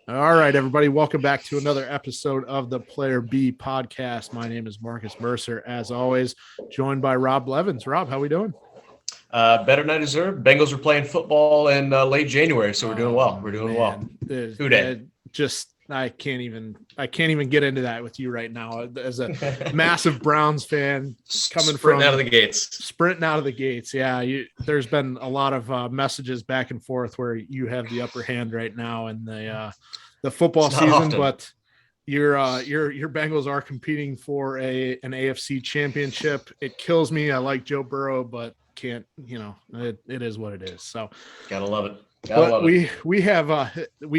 All right, everybody, welcome back to another episode of the Player B podcast. My name is Marcus Mercer, as always, joined by Rob Levins. Rob, how we doing? Better than I deserve. Bengals were playing football in late January, so we're doing Oh well. We're doing well. man, Who day? just I can't even get into that with you right now. As a massive Browns fan, coming Sprinting from out of the gates. sprinting out of the gates, yeah, there's been a lot of messages back and forth where you have the upper hand right now in the football It's not season, often. but your Bengals are competing for an AFC championship. It kills me. I like Joe Burrow, but can't, it is what it is. So Gotta love it. Gotta but love it. we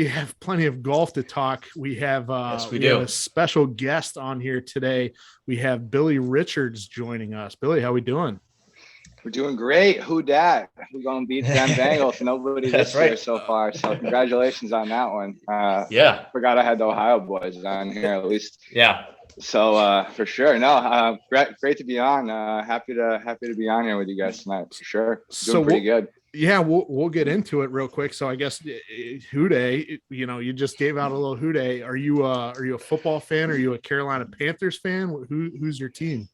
have plenty of golf to talk. Yes, we We have do. a special guest on here today. We have Billy Richards joining us. Billy, how we doing? We're doing great. Who dat? We're going to beat them Bengals. Nobody That's this year right. so far. So congratulations on that one. Yeah. Forgot I had the Ohio boys on here at least. Yeah. So for sure. No, great to be on. Happy to be on here with you guys tonight for sure. Doing pretty good. Yeah, we'll get into it real quick. So I guess Houday, you just gave out a little Houday. Are you a football fan? Are you a Carolina Panthers fan? Who's your team?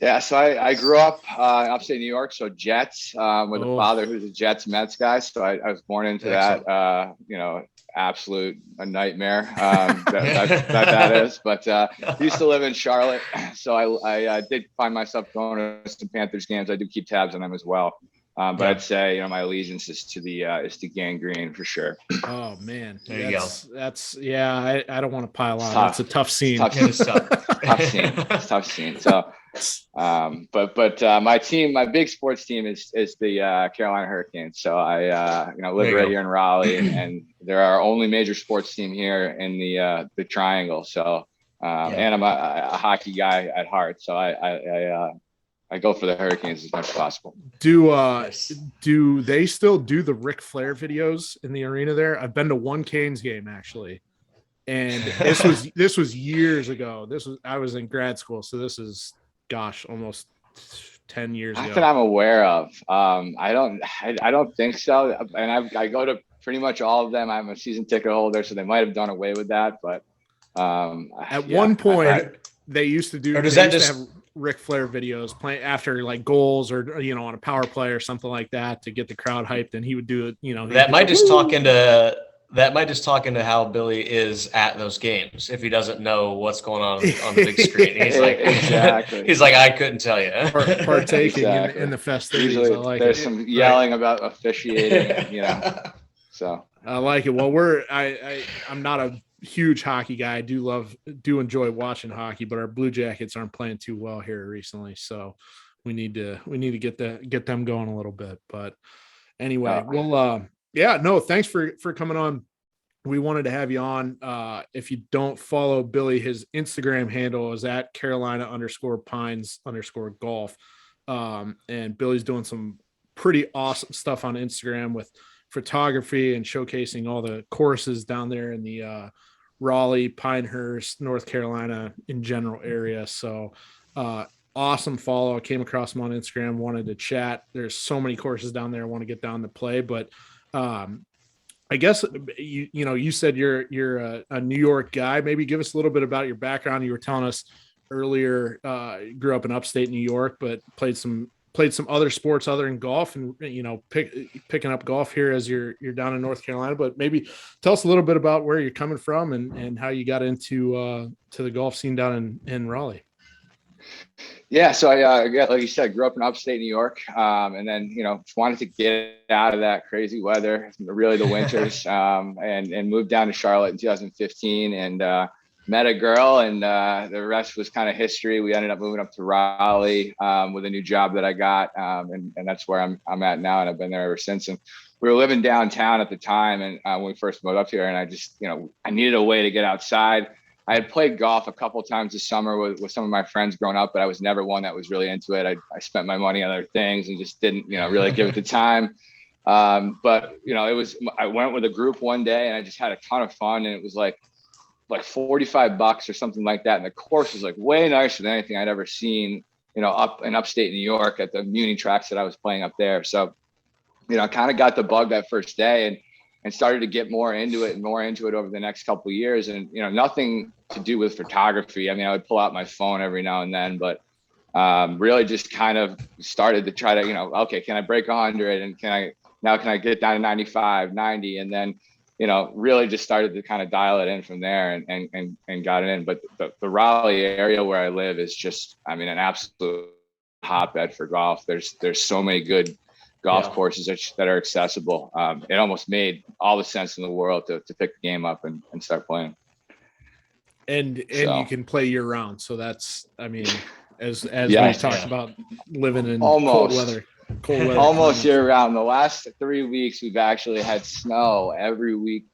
Yeah, so I grew up in upstate New York, so Jets, with a father who's a Jets Mets guy. So I was born into that, absolute a nightmare that is. But used to live in Charlotte, so I did find myself going to some Panthers games. I do keep tabs on them as well. But I'd say, my allegiance is to Gangrene for sure. Oh man, there you go. I don't want to pile on. It's a tough scene. It's a tough scene. So, but my big sports team is the Carolina Hurricanes. So I live right here in Raleigh, and they're our only major sports team here in the Triangle. So, and I'm a hockey guy at heart. So I go for the Hurricanes as much as possible. Do they still do the Ric Flair videos in the arena there? I've been to one Canes game actually, and this was years ago. I was in grad school, so this is almost 10 years ago. Not that I'm aware of. I don't think so. And I go to pretty much all of them. I'm a season ticket holder, so they might have done away with that. But at one point, they used to do. Or does that just have Ric Flair videos playing after like goals or on a power play or something like that to get the crowd hyped, and he would do it. That might just talk into how Billy is at those games if he doesn't know what's going on the big screen. He's like, exactly. He's like, I couldn't tell you. Partaking in the festivities. Usually there's some yelling about officiating, So I like it. Well, I'm not a huge hockey guy. I do enjoy watching hockey, but our Blue Jackets aren't playing too well here recently, so we need to get them going a little bit. But anyway, thanks for coming on. We wanted to have you on. If you don't follow Billy, his Instagram handle is at Carolina_Pines_golf. And Billy's doing some pretty awesome stuff on Instagram with photography and showcasing all the courses down there in the Raleigh, Pinehurst, North Carolina in general area. So awesome follow. I came across him on Instagram, wanted to chat. There's so many courses down there I want to get down to play, but I guess you said you're a New York guy. Maybe give us a little bit about your background. You were telling us earlier, you grew up in upstate New York, but played some other sports other than golf, and picking up golf here as you're down in North Carolina. But maybe tell us a little bit about where you're coming from and how you got into to the golf scene down in Raleigh. Yeah, so I like you said, grew up in upstate New York, and then wanted to get out of that crazy weather, really the winters, and moved down to Charlotte in 2015, and met a girl, and the rest was kind of history. We ended up moving up to Raleigh with a new job that I got, and that's where I'm at now, and I've been there ever since. And we were living downtown at the time, and when we first moved up here, and I just I needed a way to get outside. I had played golf a couple of times this summer with some of my friends growing up, but I was never one that was really into it. I spent my money on other things and just didn't, really give it the time. But I went with a group one day and I just had a ton of fun, and it was like $45 or something like that. And the course was like way nicer than anything I'd ever seen, up in upstate New York at the Muni tracks that I was playing up there. So, I kind of got the bug that first day, and and started to get more into it over the next couple of years. And, you know, nothing to do with photography. I mean, I would pull out my phone every now and then, but really just kind of started to try to, you know, okay, can I break 100, and can I get down to 95, 90? And then, you know, really just started to kind of dial it in from there, and got it in. But the Raleigh area where I live is just, I mean, an absolute hotbed for golf. There's so many good golf courses that are accessible. It almost made all the sense in the world to pick the game up and start playing. And So, you can play year round. So that's, I mean, as Yes. we talked about living in Almost. cold weather. Almost year round. The last 3 weeks, we've actually had snow every week.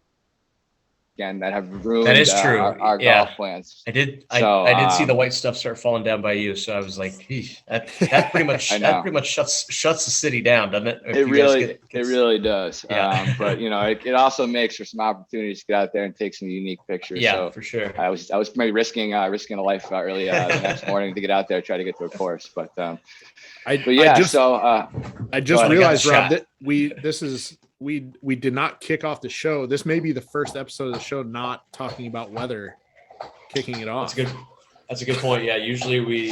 Again, that have ruined That is true. our golf plans. I did see the white stuff start falling down by you, so I was like, that pretty much shuts the city down, doesn't it? It really does. Yeah. But you know, it also makes for some opportunities to get out there and take some unique pictures. Yeah, so for sure. I was maybe risking a life early the next morning to get out there, try to get to a course. But I just realized, Rob, that we did not kick off the show. This may be the first episode of the show not talking about weather, kicking it off. That's a good point. Yeah, usually we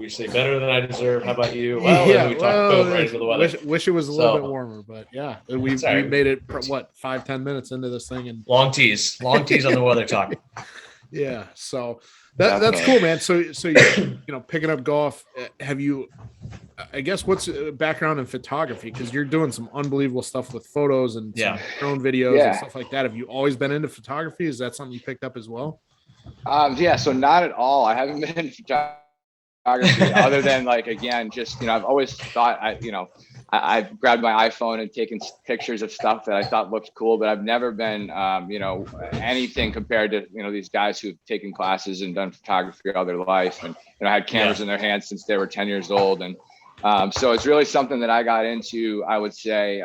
say better than I deserve. How about you? Well, we talk boom right into the weather. Wish it was a little bit warmer, but yeah, we made it 5-10 minutes into this thing, and long tease on the weather talk. Yeah, so that's cool, man. So you're picking up golf. Have you? I guess what's background in photography, because you're doing some unbelievable stuff with photos and some drone videos and stuff like that. Have you always been into photography? Is that something you picked up as well? So not at all. I haven't been in photography other than again, just, I've always thought I've grabbed my iPhone and taken pictures of stuff that I thought looked cool, but I've never been, anything compared to, these guys who've taken classes and done photography all their life, and, had cameras in their hands since they were 10 years old. And so it's really something that I got into, I would say.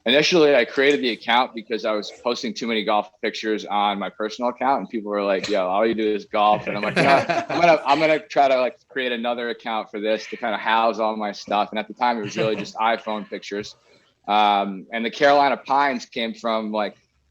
Initially, I created the account because I was posting too many golf pictures on my personal account, and people were like, "Yo, all you do is golf." And I'm like, I'm gonna try to create another account for this to kind of house all my stuff. And at the time, it was really just iPhone pictures. And the Carolina pines came from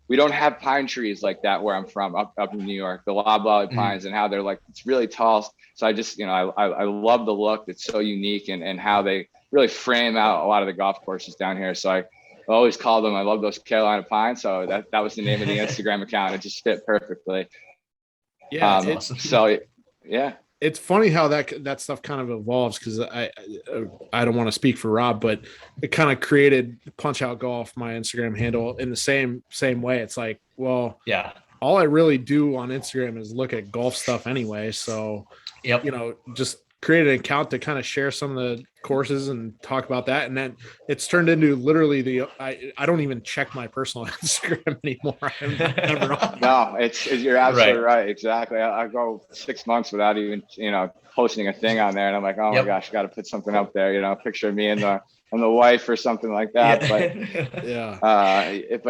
we don't have pine trees like that where I'm from, up in New York, the loblolly pines, and how they're it's really tall. So I just, I love the look. It's so unique, and how they really frame out a lot of the golf courses down here. So I always call them, I love those Carolina pines. So that was the name of the Instagram account. It just fit perfectly. Yeah. It's funny how that stuff kind of evolves, because I don't want to speak for Rob, but it kind of created Punch Out Golf, my Instagram handle, in the same way. It's all I really do on Instagram is look at golf stuff anyway. So, just create an account to kind of share some of the courses and talk about that. And then it's turned into literally I don't even check my personal Instagram anymore. I'm never on. No, you're absolutely right. Exactly. I go 6 months without even, posting a thing on there. And I'm like, oh my gosh, I got to put something up there, a picture of me and the wife or something like that. But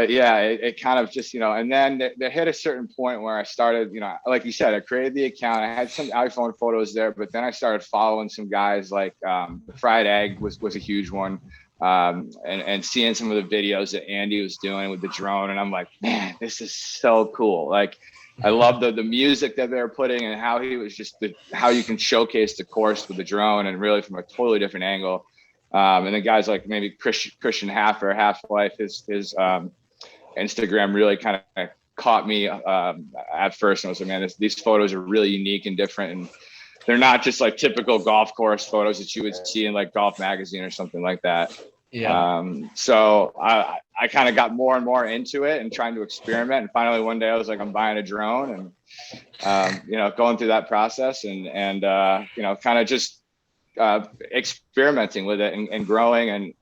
it kind of just, and then they hit a certain point where I started, like you said, I created the account. I had some iPhone photos there, but then I started following some guys Fried Egg was a huge one. And seeing some of the videos that Andy was doing with the drone. And I'm like, man, this is so cool. I love the music that they're putting, and how he was just how you can showcase the course with the drone, and really from a totally different angle. And then guys like maybe Christian Half-Life, his Instagram really kind of caught me at first. And I was like, man, these photos are really unique and different. And they're not just typical golf course photos that you would see in Golf Magazine or something like that. Yeah. So I kind of got more and more into it and trying to experiment. And finally one day I was like, I'm buying a drone, and, going through that process and kind of just experimenting with it and growing. And,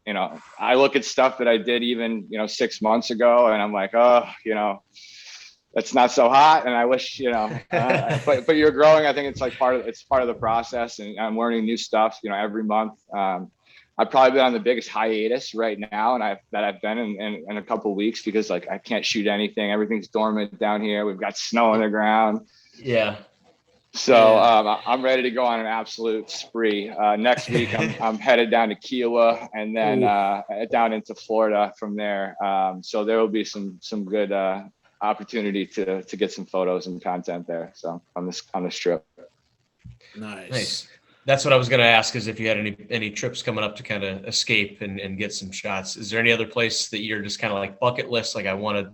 I look at stuff that I did even, 6 months ago, and I'm like, oh, that's not so hot. And I wish, but you're growing. I think it's part of the process, and I'm learning new stuff, every month. I've probably been on the biggest hiatus right now, and I've been in a couple of weeks, because I can't shoot anything. Everything's dormant down here. We've got snow on the ground. Yeah. So I'm ready to go on an absolute spree. Next week, I'm headed down to Kiowa and then down into Florida from there. So there will be some good opportunity to get some photos and content there. So on this trip. Nice. That's what I was going to ask, is if you had any trips coming up to kind of escape and get some shots. Is there any other place that you're just kind of like bucket list? Like I want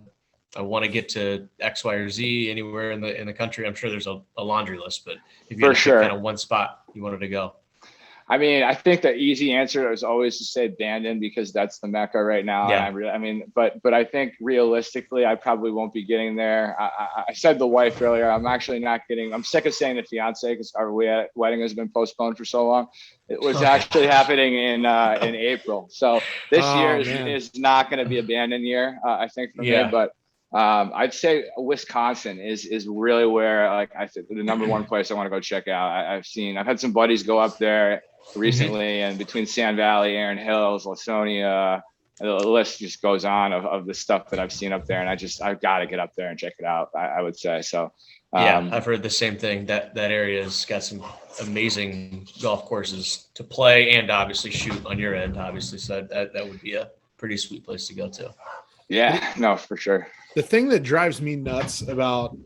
to get to X, Y, or Z anywhere in the country. I'm sure there's a laundry list, but if you had to pick kind of one spot you wanted to go. I mean, I think the easy answer is always to say Bandon, because that's the Mecca right now. Yeah. But I think realistically, I probably won't be getting there. I said to the wife earlier, I'm actually not getting. I'm sick of saying the fiance because our wedding has been postponed for so long. It was actually happening in April. So this year is not going to be a Bandon year, I think, for me. But I'd say Wisconsin is really where, like I said, the number one place I want to go check out. I've had some buddies go up there recently, and between Sand Valley, Erin Hills, Lasonia, the list just goes on of the stuff that I've seen up there, and I've got to get up there and check it out. I would say so. I've heard the same thing. That area's got some amazing golf courses to play and obviously shoot on your end, obviously. So that would be a pretty sweet place to go to. Yeah, no, for sure. The thing that drives me nuts about,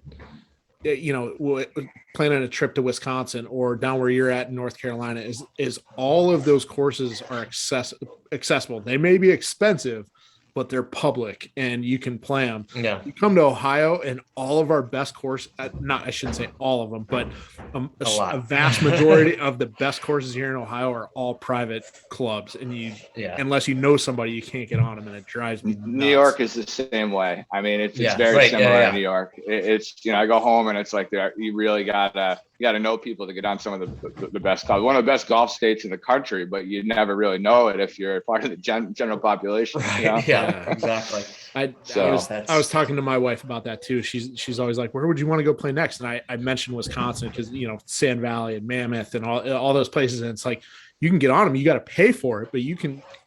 planning a trip to Wisconsin or down where you're at in North Carolina is all of those courses are accessible. They may be expensive, but they're public and you can play them. Yeah. You come to Ohio and all of our best courses, I shouldn't say all of them, but a vast majority of the best courses here in Ohio are all private clubs. And unless you know somebody, you can't get on them, and it drives me nuts. New York is the same way. I mean, it's very similar to New York. It's, I go home and it's like you really gotta know people to get on some of the best clubs. One of the best golf states in the country, but you never really know it if you're part of the general population. Right. Yeah, exactly. I was talking to my wife about that too. She's always like, where would you want to go play next? And I mentioned Wisconsin because, Sand Valley and Mammoth and all those places. And it's like, you can get on them. You got to pay for it, but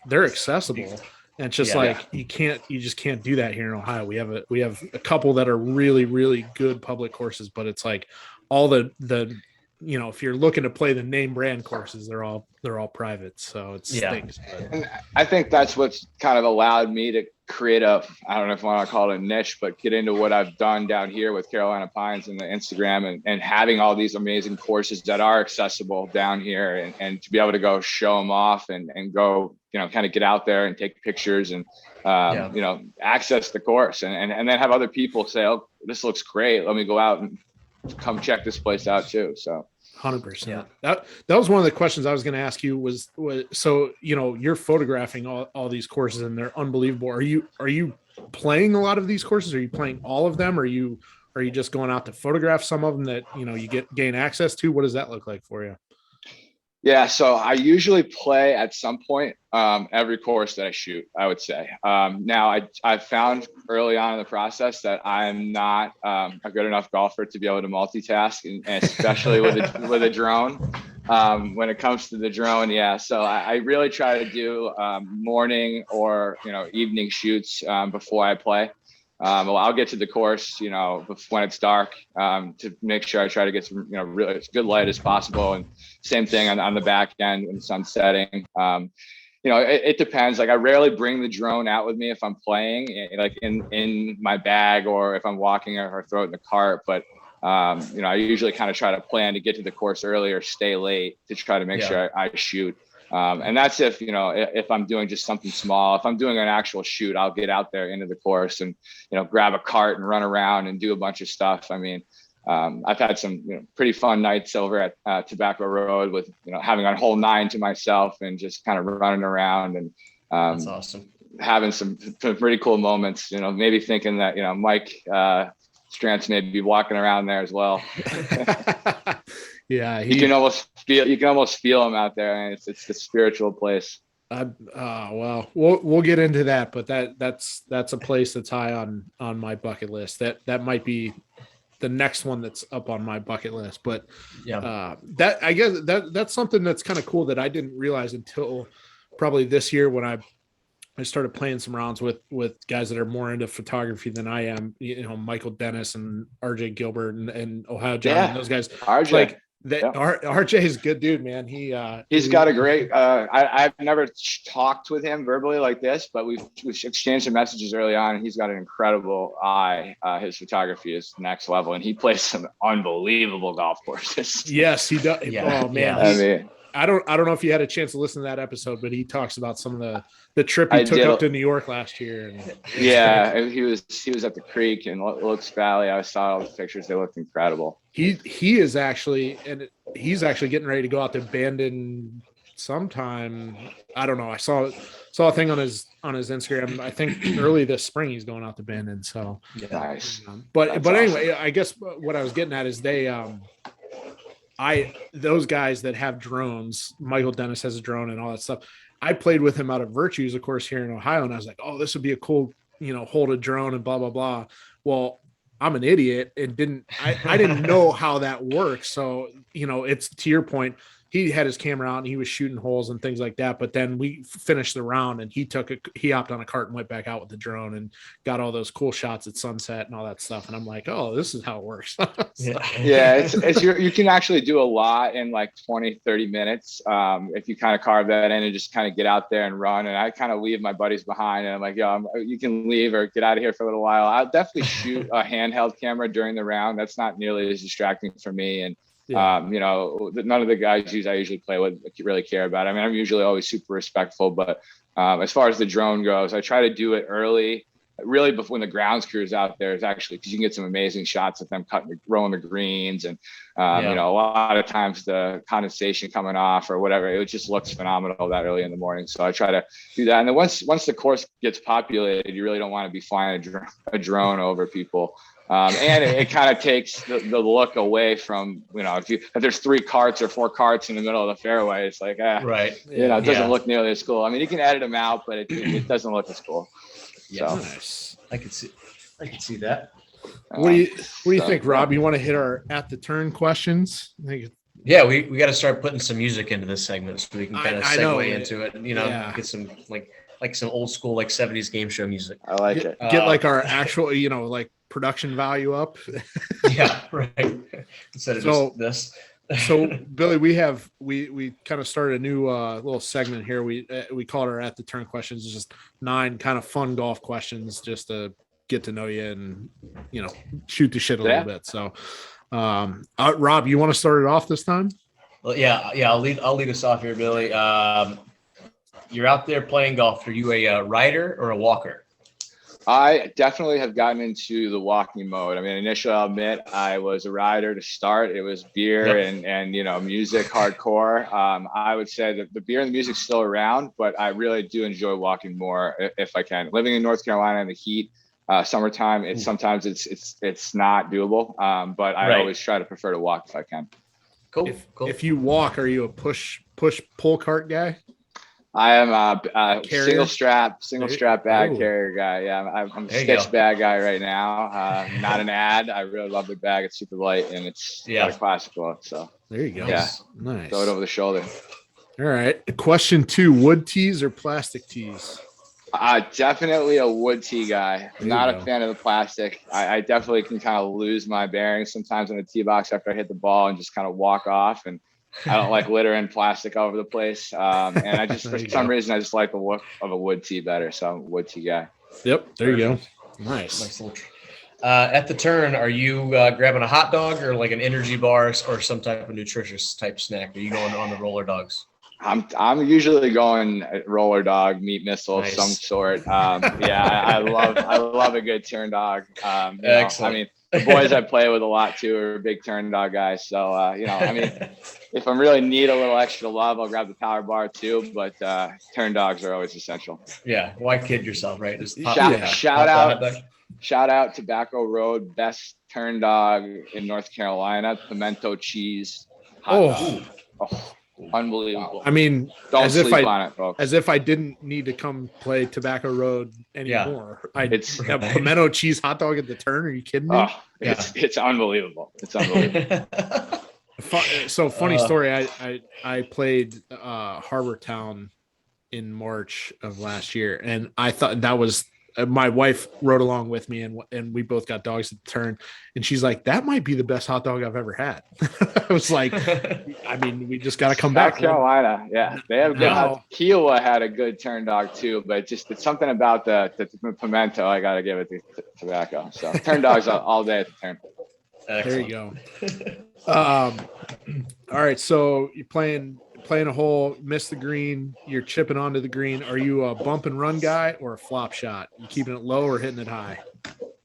they're accessible. And it's just you just can't do that here in Ohio. We have a couple that are really, really good public courses, but it's like all the if you're looking to play the name brand courses, they're all private. So it's stinks. And I think that's what's kind of allowed me to create I don't know if I want to call it a niche, but get into what I've done down here with Carolina Pines and the Instagram and having all these amazing courses that are accessible down here and to be able to go show them off and go, kind of get out there and take pictures and, access the course and then have other people say, oh, this looks great. Let me go out and come check this place out too. So 100%. That was one of the questions I was going to ask you was so, you're photographing all these courses and they're unbelievable. Are you playing a lot of these courses? Are you playing all of them? Are you just going out to photograph some of them that, you gain access to? What does that look like for you? Yeah, so I usually play at some point every course that I shoot, I would say. Now, I found early on in the process that I'm not a good enough golfer to be able to multitask, and especially with a drone. When it comes to the drone, so I really try to do morning or evening shoots before I play. I'll get to the course, when it's dark, to make sure I try to get some, really as good light as possible. And same thing on the back end when the sun's setting. It depends. Like I rarely bring the drone out with me if I'm playing, like in my bag or if I'm walking or throw it in the cart. But I usually kind of try to plan to get to the course early or stay late to try to make sure I shoot. And that's if I'm doing just something small. If I'm doing an actual shoot, I'll get out there into the course and, grab a cart and run around and do a bunch of stuff. I mean, I've had some pretty fun nights over at Tobacco Road with, having a whole 9 to myself and just kind of running around and that's awesome. Having some pretty cool moments, maybe thinking that, Mike Strantz may be walking around there as well. Yeah, you can almost feel him out there, and it's the spiritual place. Well, we'll get into that, but that's a place that's high on my bucket list. That might be the next one that's up on my bucket list. But that I guess that's something that's kind of cool that I didn't realize until probably this year when I I started playing some rounds with guys that are more into photography than I am. Michael Dennis and RJ Gilbert and Ohio John and those guys. RJ. Like that. RJ is a good dude, man. He's got a great. I've never talked with him verbally like this, but we've exchanged some messages early on, and he's got an incredible eye. His photography is next level, and he plays some unbelievable golf courses. Yes, he does. Yeah. Oh man. Yeah. I don't know if you had a chance to listen to that episode, but he talks about some of the trip he took up to New York last year. And he was at the creek in Looks Valley. I saw all the pictures; they looked incredible. He's actually getting ready to go out to Bandon sometime. I don't know. I saw a thing on his Instagram. I think early this spring he's going out to Bandon. So nice. But anyway, I guess what I was getting at is those guys that have drones, Michael Dennis has a drone and all that stuff. I played with him out of Virtues, of course, here in Ohio. And I was like, oh, this would be a cool, hold a drone and blah, blah, blah. Well, I'm an idiot and I didn't know how that works. So, it's to your point, he had his camera out and he was shooting holes and things like that. But then we finished the round and he hopped on a cart and went back out with the drone and got all those cool shots at sunset and all that stuff. And I'm like, oh, this is how it works. You can actually do a lot in like 20, 30 minutes. If you kind of carve that in and just kind of get out there and run. And I kind of leave my buddies behind and I'm like, you can leave or get out of here for a little while. I'll definitely shoot a handheld camera during the round. That's not nearly as distracting for me. And none of the guys I usually play with really care about it. I mean, I'm usually always super respectful, but as far as the drone goes, I try to do it early, really before when the grounds crew is out there. Is actually because you can get some amazing shots of them rolling the greens, and a lot of times the condensation coming off or whatever. It just looks phenomenal that early in the morning. So I try to do that. And then once the course gets populated, you really don't want to be flying a drone over people. And it kind of takes the look away from, if there's 3 carts or 4 carts in the middle of the fairway, it's like, right. It doesn't look nearly as cool. I mean, you can edit them out, but it doesn't look as cool. Yeah, so. Nice. I can see that. What do you think, Rob? You want to hit our at the turn questions? Yeah, we got to start putting some music into this segment so we can kind of segue into it and get some like some old school 70s game show music. I like it. Get like our actual production value up. Yeah, right. Instead of just this. So Billy, we kind of started a new little segment here. We call it our at the turn questions. It's just 9 kind of fun golf questions just to get to know you and shoot the shit a little bit. So Rob, you want to start it off this time? Well, yeah, I'll lead us off here, Billy. You're out there playing golf. Are you a rider or a walker? I definitely have gotten into the walking mode. I mean, initially, I'll admit I was a rider to start. It was beer and music, hardcore. I would say that the beer and the music's still around, but I really do enjoy walking more if I can. Living in North Carolina in the heat, summertime, sometimes it's not doable. But I always try to prefer to walk if I can. Cool. If you walk, are you a push pull cart guy? I am a single strap bag carrier guy. Yeah, I'm a Stitch bag guy right now. Not an ad. I really love the bag. It's super light and it's got a classic look. So there you go. Yeah, nice. Throw it over the shoulder. All right. Question 2: wood tees or plastic tees? Definitely a wood tee guy. I'm not a fan of the plastic. I definitely can kind of lose my bearings sometimes in the tee box after I hit the ball and just kind of walk off. And I don't like litter and plastic all over the place. And I just, for some reason, I just like the look of a wood tee better. So I'm a wood tee guy. Yep. There you go. Nice. At the turn, are you grabbing a hot dog or like an energy bar or some type of nutritious type snack? Are you going on the roller dogs? I'm usually going roller dog, meat missile, some sort. I love a good turn dog. Excellent. I mean, the boys I play with a lot too are big turn dog guys. So, if I really need a little extra love, I'll grab the power bar too. But turn dogs are always essential. Yeah. Why kid yourself, right? Just shout out Tobacco Road, best turn dog in North Carolina, pimento cheese. Unbelievable. I mean, don't sleep on it, folks. As if I didn't need to come play Tobacco Road anymore. It's a pimento cheese hot dog at the turn. Are you kidding me? It's unbelievable. It's unbelievable. So funny story. I played Harbortown in March of last year, and I thought that was my wife rode along with me, and we both got dogs at the turn, and she's like, "That might be the best hot dog I've ever had." I was like, "I mean, we just got to come back." South Carolina, yeah, they have good. No. Kiowa had a good turn dog too, but it's something about the pimento. I got to give it the tobacco. So turn dogs all day at the turn. Excellent. There you go. All right, so you're playing a hole, miss the green, you're chipping onto the green. Are you a bump and run guy or a flop shot? You keeping it low or hitting it high?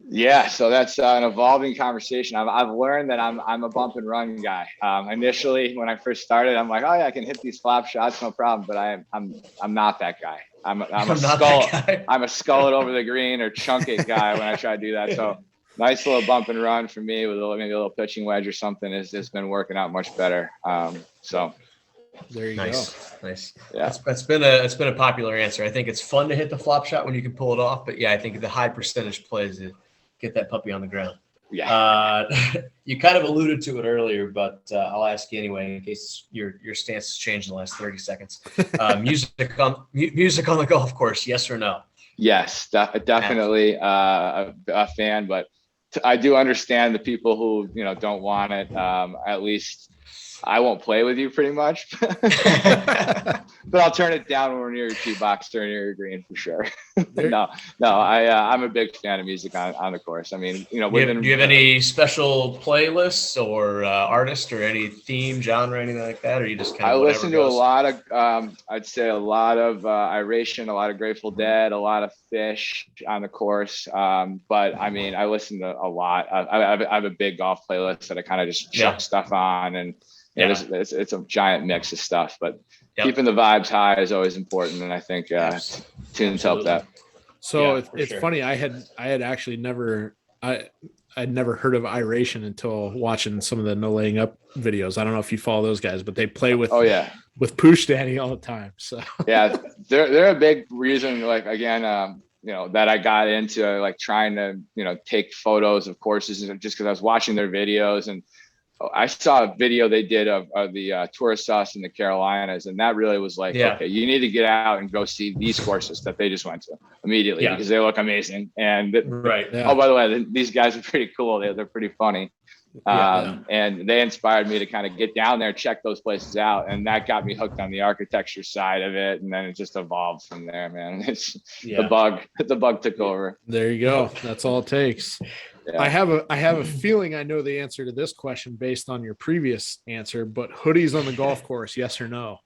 Yeah, so that's an evolving conversation. I've learned that I'm a bump and run guy. Initially, when I first started, I'm like, oh yeah, I can hit these flop shots, no problem. But I'm not that guy. I'm a skull. I'm a skull it over the green or chunk it guy when I try to do that. So nice little bump and run for me with maybe a little pitching wedge or something has been working out much better. So there you go. Nice. Yeah, that's been a popular answer. I think it's fun to hit the flop shot when you can pull it off. But yeah, I think the high percentage plays to get that puppy on the ground. Yeah. You kind of alluded to it earlier, but I'll ask you anyway in case your stance has changed in the last 30 seconds. Music on the golf course, yes or no? Yes, definitely a fan, but I do understand the people who don't want it. At least I won't play with you pretty much, but I'll turn it down when we're near your tee box or near your green for sure. No, I'm a big fan of music on the course. I mean, do you have any special playlists or artists or any theme genre, anything like that, or you just kind of? I listen to a lot of, I'd say a lot of Iration, a lot of Grateful Dead, a lot of Fish on the course. But I mean, I listen to a lot. I have a big golf playlist that I kind of just chuck stuff on, and it's a giant mix of stuff, but keeping the vibes high is always important. And I think tunes help that. So it's funny. I had actually I'd never heard of Iration until watching some of the No Laying Up videos. I don't know if you follow those guys, but they play with with Pooch Danny all the time. So yeah, they're a big reason. Like again, that I got into like trying to take photos of courses, and just because I was watching their videos, and I saw a video they did of the tourist sauce in the Carolinas, and that really was like, okay, you need to get out and go see these courses that they just went to immediately because they look amazing. And oh, by the way, these guys are pretty cool. They're pretty funny. And they inspired me to kind of get down there, check those places out. And that got me hooked on the architecture side of it. And then it just evolved from there, man. It's the bug took over. There you go. That's all it takes. Yeah. I have a feeling I know the answer to this question based on your previous answer, but hoodies on the golf course, yes or no?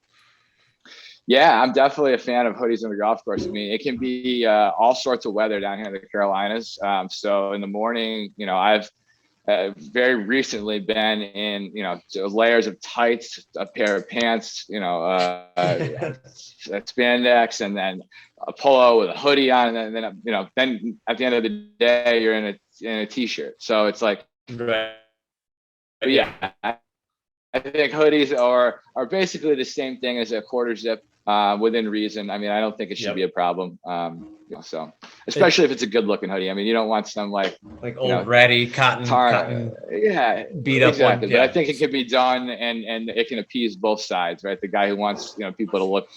Yeah, I'm definitely a fan of hoodies on the golf course. I mean, it can be all sorts of weather down here in the Carolinas. So in the morning, I've very recently been in, layers of tights, a pair of pants, spandex, and then a polo with a hoodie on, and then then at the end of the day, you're in a t-shirt. So it's like, I think hoodies are basically the same thing as a quarter zip within reason. I mean, I don't think it should be a problem. So especially if it's a good looking hoodie. I mean, you don't want some like old ratty cotton beat up one. But I think it can be done and it can appease both sides, right? The guy who wants people to look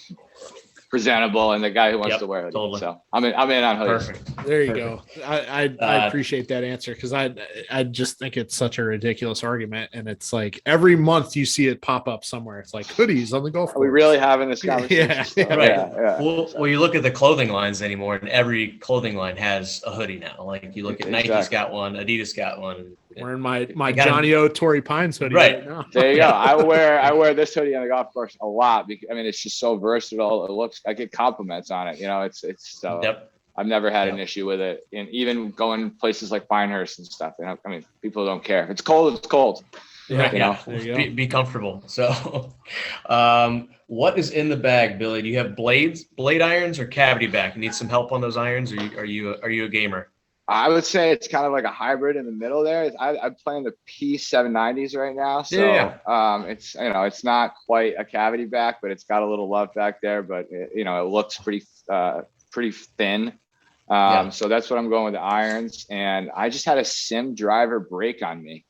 presentable and the guy who wants to wear it. Totally. So I'm in on hoodies. Perfect. There you go. I appreciate that answer because I just think it's such a ridiculous argument, and it's like every month you see it pop up somewhere. It's like hoodies on the golf course. Are we really having this conversation? Well, you look at the clothing lines anymore, and every clothing line has a hoodie now. Like you look at Nike's got one, Adidas got one. Wearing my Johnny O. Torrey Pines hoodie right now. There you go. I wear this hoodie on the golf course a lot because I mean it's just so versatile. It looks, I get compliments on it. It's so. I've never had an issue with it, and even going places like Pinehurst and stuff. I mean, people don't care. If it's cold, it's cold. Be comfortable. So, what is in the bag, Billy? Do you have blade irons or cavity back? You need some help on those irons, or are you a gamer? I would say it's kind of like a hybrid in the middle there. I'm playing the P790s right now. So it's, it's not quite a cavity back, but it's got a little love back there, but it looks pretty thin. So that's what I'm going with the irons. And I just had a sim driver break on me.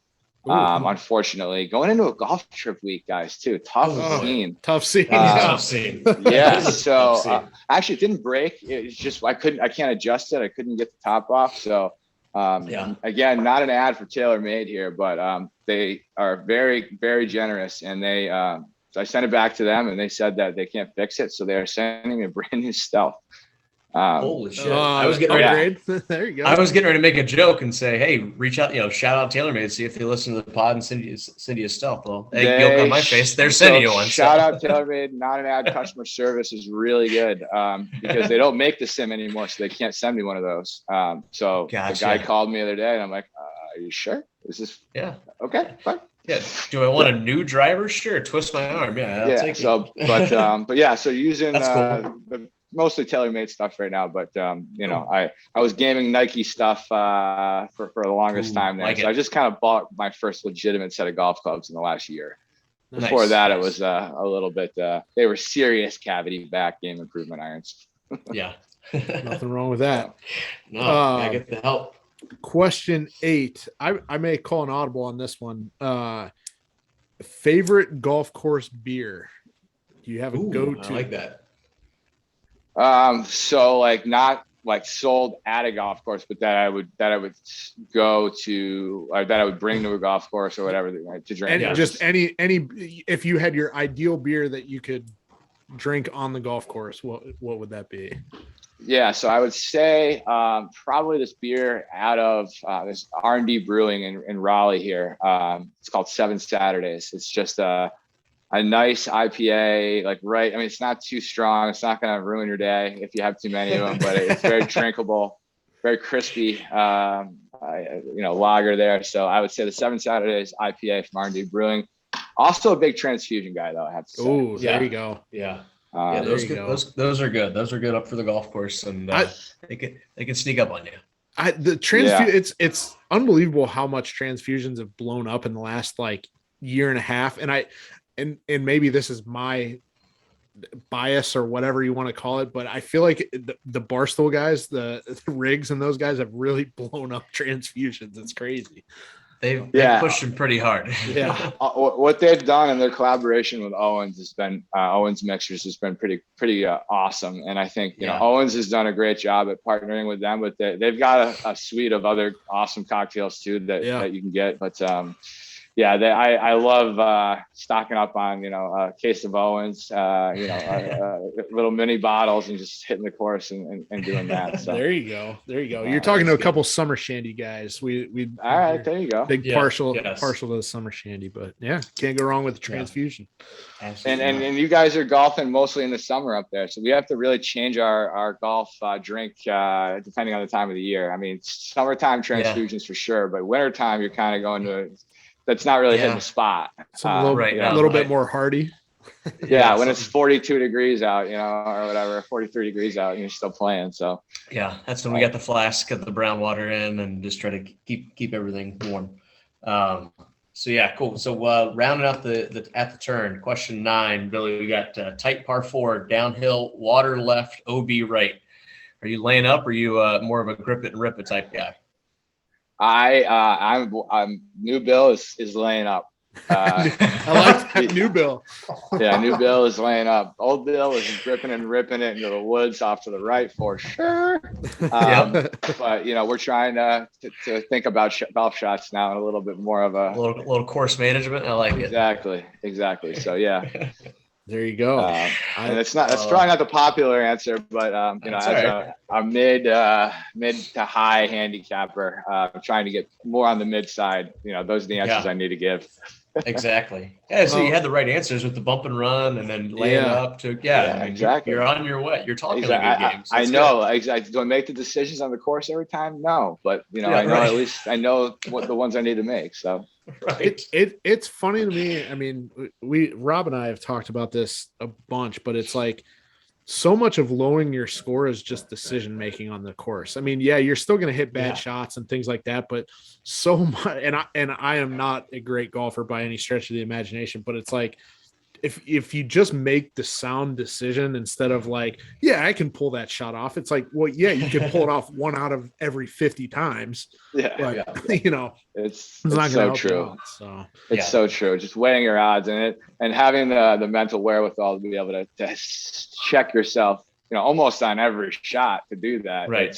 Unfortunately, going into a golf trip week, guys, too. Tough scene. Tough scene. Tough scene. Yeah. So actually, it didn't break. It's just I can't adjust it. I couldn't get the top off. So again, not an ad for TaylorMade here, but they are very, very generous, and they so I sent it back to them, and they said that they can't fix it, so they're sending me a brand new Stealth. Holy shit! I was getting ready. There you go. I was getting ready to make a joke and say, "Hey, reach out, shout out TaylorMade, see if they listen to the pod and send you a Stealth." Well, hey, yoke on my face. They're sending you one. Shout out TaylorMade. Not an ad. Customer service is really good because they don't make the sim anymore, so they can't send me one of those. So the guy called me the other day, and I'm like, "Are you sure? Is this okay? Fine." Yeah. Do I want a new driver? Sure. Twist my arm. Yeah. I'll take it. But yeah. So using cool. Mostly TaylorMade stuff right now, but I was gaming Nike stuff for the longest time there. So I just kind of bought my first legitimate set of golf clubs in the last year. Before that, it was a little bit. They were serious cavity back game improvement irons. Yeah. Nothing wrong with that. No, I get the help. Question 8. I may call an audible on this one. Favorite golf course beer? Do you have a go-to? I like that. So like not like sold at a golf course, but that I would go to, or that I would bring to a golf course or whatever to drink. And just any, if you had your ideal beer that you could drink on the golf course, what would that be? Yeah, so I would say probably this beer out of this R&D Brewing in Raleigh here. It's called 7 Saturdays. It's just a nice IPA, it's not too strong. It's not going to ruin your day if you have too many of them, but it's very drinkable, very crispy, lager there. So I would say the 7 Saturdays IPA from R&D Brewing. Also a big transfusion guy, though, I have to say. Oh, there you go. Yeah. Those are good. Those are good up for the golf course, and they can sneak up on you. It's unbelievable how much transfusions have blown up in the last year and a half. And maybe this is my bias or whatever you want to call it, but I feel like the Barstool guys, the Riggs and those guys have really blown up transfusions. It's crazy. They've pushed them pretty hard. Yeah. What they've done in their collaboration with Owens has been Owens Mixers has been pretty awesome. And I think, Owens has done a great job at partnering with them, but they've got a suite of other awesome cocktails too that you can get. But, I love stocking up on a case of Owens, little mini bottles and just hitting the course and doing that. So there you go. You're talking to a couple summer shandy guys. We all right. There you go. Big partial to the summer shandy, but can't go wrong with the transfusion. And you guys are golfing mostly in the summer up there, so we have to really change our golf drink depending on the time of the year. I mean, summertime transfusions for sure, but wintertime you're kind of going to. That's not really hitting the spot. A little bit more hardy. When it's 42 degrees out, or whatever, 43 degrees out, and you're still playing. So that's when we got the flask, got the brown water in, and just try to keep everything warm. Cool. So rounding out the at the turn, question 9, Billy, we got tight par 4, downhill, water left, OB right. Are you laying up, or are you more of a grip it and rip it type guy? I'm New Bill is laying up. I like that. New Bill. Yeah, New Bill is laying up. Old Bill is gripping and ripping it into the woods off to the right for sure. But we're trying to think about golf shots now in a little bit more of a little course management. I like it. Exactly. So there you go. And it's probably not the popular answer, but as a mid to high handicapper, I'm trying to get more on the mid side. Those are the answers I need to give. Exactly. Yeah. So you had the right answers with the bump and run, and then laying up to exactly. You're on your way. You're talking a good game. So I know. Exactly. Do I make the decisions on the course every time? No, but I know at least I know what the ones I need to make. So. Right. It's funny to me. I mean, Rob and I have talked about this a bunch, but it's like so much of lowering your score is just decision making on the course. I mean, you're still going to hit bad shots and things like that, but so much. And I am not a great golfer by any stretch of the imagination, but it's like if you just make the sound decision instead of like, yeah, I can pull that shot off. It's like, well, yeah, you can pull it off 1 out of every 50 times. Yeah. But, you know, it's not so gonna true. out, so it's so true. Just weighing your odds and having the mental wherewithal to be able to check yourself, you know, almost on every shot to do that. Right.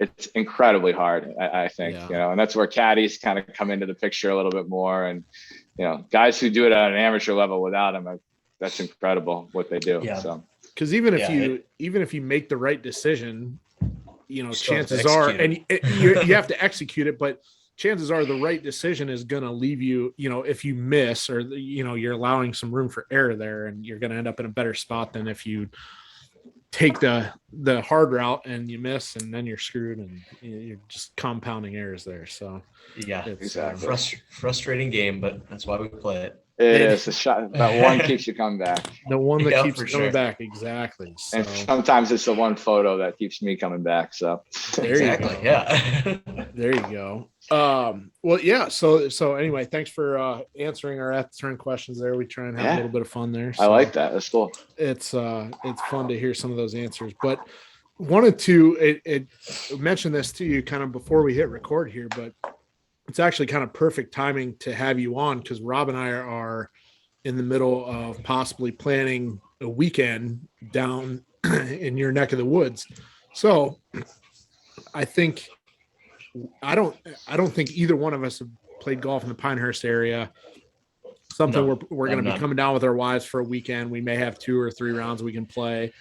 It's incredibly hard, I think, you know, and that's where caddies kind of come into the picture a little bit more. And, you know, guys who do it at an amateur level without them, that's incredible what they do. Yeah. So, because even if you make the right decision, you know, chances are, and you have to execute it, but chances are the right decision is going to leave you, you know, if you miss or, you know, you're allowing some room for error there, and you're going to end up in a better spot than if you take the hard route and you miss, and then you're screwed, and you're just compounding errors there. So yeah, it's exactly. Frustrating game, but that's why we play it. It is a shot. That one keeps you coming back. The one that keeps coming back. Exactly. So. And sometimes it's the one photo that keeps me coming back. So exactly. Yeah. There you go. Well, yeah. So anyway, thanks for answering our at the turn questions there. We try and have a little bit of fun there. So I like that. That's cool. It's fun to hear some of those answers, but wanted to mention this to you kind of before we hit record here, but it's actually kind of perfect timing to have you on, because Rob and I are in the middle of possibly planning a weekend down in your neck of the woods. So I don't think either one of us have played golf in the Pinehurst area. Something we're going to be coming down with our wives for a weekend. We may have 2 or 3 rounds we can play.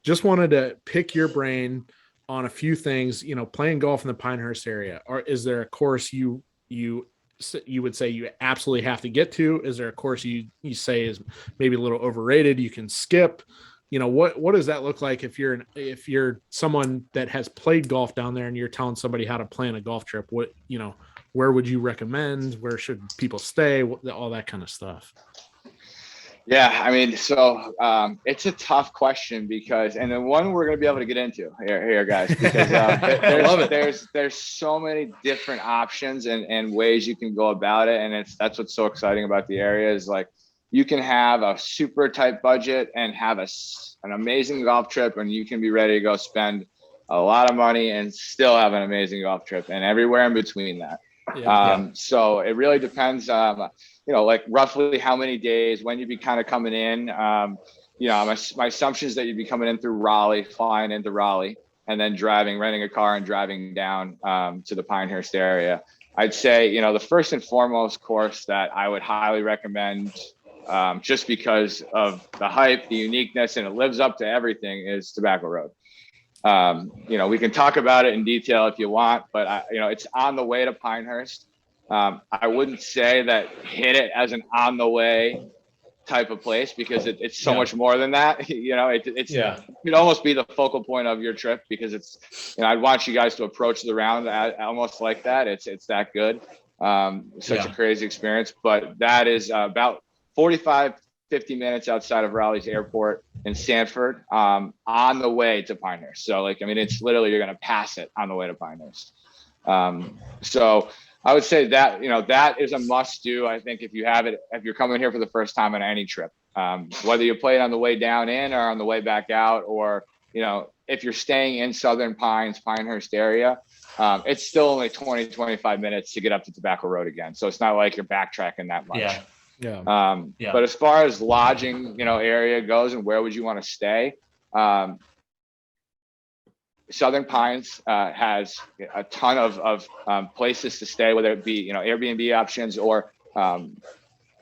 Just wanted to pick your brain on a few things, you know, playing golf in the Pinehurst area. Or is there a course you would say you absolutely have to get to? Is there a course you say is maybe a little overrated, you can skip? You know, what does that look like if you're someone that has played golf down there and you're telling somebody how to plan a golf trip? What, you know, where would you recommend? Where should people stay? All that kind of stuff. Yeah, I mean, so it's a tough question because, and the one we're going to be able to get into here, guys, because there's so many different options and ways you can go about it, and that's what's so exciting about the area is like you can have a super tight budget and have an amazing golf trip, and you can be ready to go spend a lot of money and still have an amazing golf trip, and everywhere in between that. So it really depends. You know, like roughly how many days, when you'd be kind of coming in. You know, my assumption is that you'd be coming in through Raleigh, flying into Raleigh, and then renting a car and driving down to the Pinehurst area. I'd say, you know, the first and foremost course that I would highly recommend, just because of the hype, the uniqueness, and it lives up to everything, is Tobacco Road. You know, we can talk about it in detail if you want, but you know, it's on the way to Pinehurst. I wouldn't say that hit it as an on the way type of place, because it's so much more than that. You know, it could almost be the focal point of your trip, because it's, you know, I'd want you guys to approach the round almost like that. It's that good. Such a crazy experience, but that is about 45, 50 minutes outside of Raleigh's airport in Sanford, on the way to Pinehurst. So like, I mean, it's literally, you're going to pass it on the way to Pinehurst. So I would say that, you know, that is a must do. I think if you're coming here for the first time on any trip, whether you play it on the way down in or on the way back out, or, you know, if you're staying in Southern Pinehurst area, it's still only 20, 25 minutes to get up to Tobacco Road again. So it's not like you're backtracking that much. But as far as lodging, you know, area goes and where would you want to stay? Southern Pines has a ton of places to stay, whether it be, you know, Airbnb options or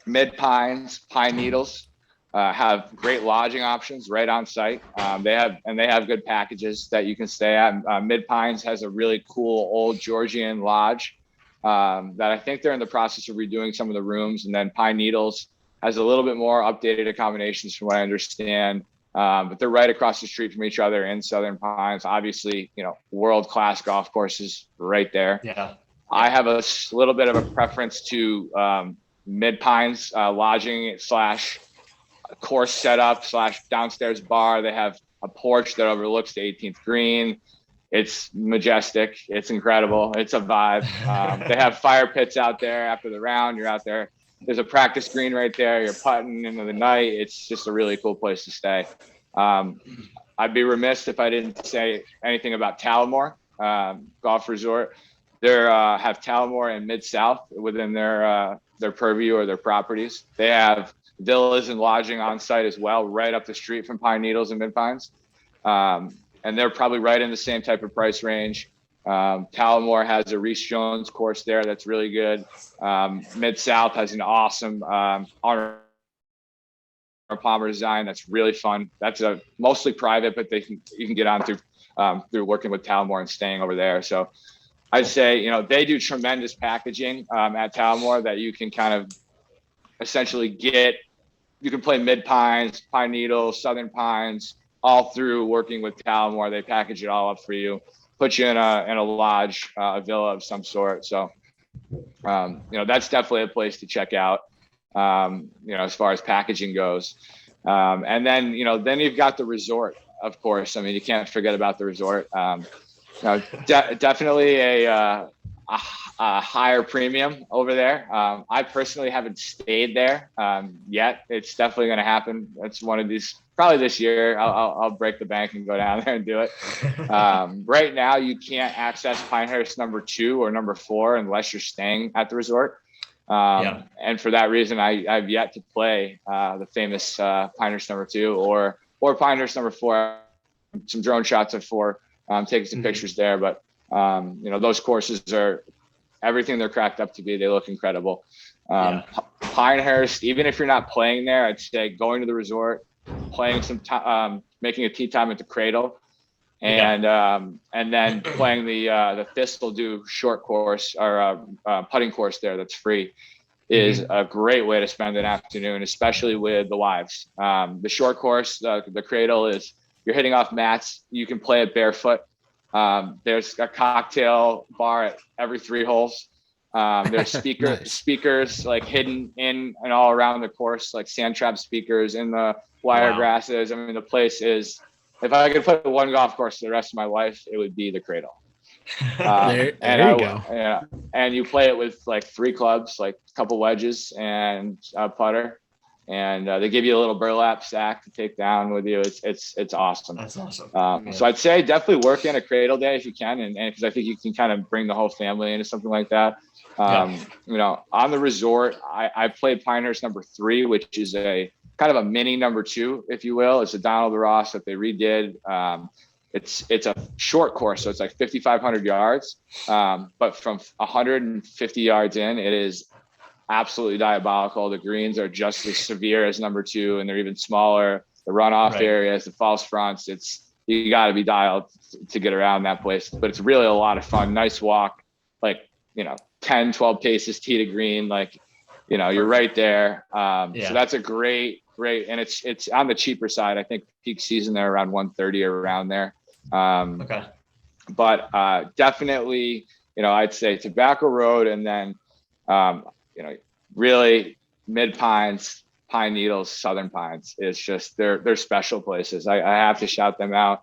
Mid Pines, Pine Needles have great lodging options right on site. They have good packages that you can stay at. Mid Pines has a really cool old Georgian lodge that I think they're in the process of redoing some of the rooms. And then Pine Needles has a little bit more updated accommodations from what I understand. But they're right across the street from each other in Southern Pines. Obviously, you know, world-class golf courses right there. I have a little bit of a preference to Mid Pines lodging / course setup / downstairs bar. They have a porch that overlooks the 18th green. It's majestic. It's incredible. It's a vibe. They have fire pits out there after the round. You're out there there's a practice green right there. You're putting into the night. It's just a really cool place to stay. I'd be remiss if I didn't say anything about Tallamore Golf Resort. They have Tallamore and Mid-South within their purview or their properties. They have villas and lodging on site as well, right up the street from Pine Needles and Mid Pines. And they're probably right in the same type of price range. Tallamore has a Reese Jones course there that's really good. Mid-South has an awesome Arnold Palmer design that's really fun. That's a mostly private, but you can get on through working with Tallamore and staying over there. So I'd say, they do tremendous packaging at Tallamore that you can kind of essentially you can play Mid Pines, Pine Needles, Southern Pines, all through working with Tallamore. They package it all up for you, put you in a lodge, a villa of some sort. So, that's definitely a place to check out, as far as packaging goes. And then you've got the resort, of course. I mean, you can't forget about the resort. Definitely a higher premium over there. I personally haven't stayed there yet. It's definitely going to happen. That's one of these, probably this year. I'll break the bank and go down there and do it. Right now, you can't access Pinehurst number 2 or number 4 unless you're staying at the resort. And for that reason, I've yet to play the famous Pinehurst number 2 or Pinehurst number 4. Some drone shots of 4, taking some pictures there. But those courses are everything they're cracked up to be. They look incredible. Pinehurst, even if you're not playing there, I'd say going to the resort, playing some time, making a tee time at the Cradle, and then playing the Thistle Dew short course or putting course there that's free is a great way to spend an afternoon, especially with the wives. The short course, the Cradle, is you're hitting off mats. You can play it barefoot. There's a cocktail bar at every 3 holes. There's speakers like hidden in and all around the course, like sand trap speakers in the wire grasses. I mean, the place is, if I could put one golf course for the rest of my life, it would be the Cradle. There you go. Yeah. And you play it with like 3 clubs, like a couple wedges and a putter. And they give you a little burlap sack to take down with you. It's awesome. That's awesome. So I'd say definitely work in a Cradle day if you can, and because I think you can kind of bring the whole family into something like that. On the resort, I played Pinehurst number 3, which is a kind of a mini number 2, if you will. It's a Donald Ross that they redid. It's a short course, so it's like 5,500 yards. But from 150 yards in, it is absolutely diabolical. The greens are just as severe as number 2, and they're even smaller. The runoff areas, the false fronts, you got to be dialed to get around that place. But it's really a lot of fun. Nice walk, like 10, 12 paces tee to green, like you're right there. So that's a great, and it's on the cheaper side. I think peak season they're around 130 or around there. But definitely, I'd say Tobacco Road, and then really Mid Pines, Pine Needles, Southern Pines is just they're special places. I have to shout them out.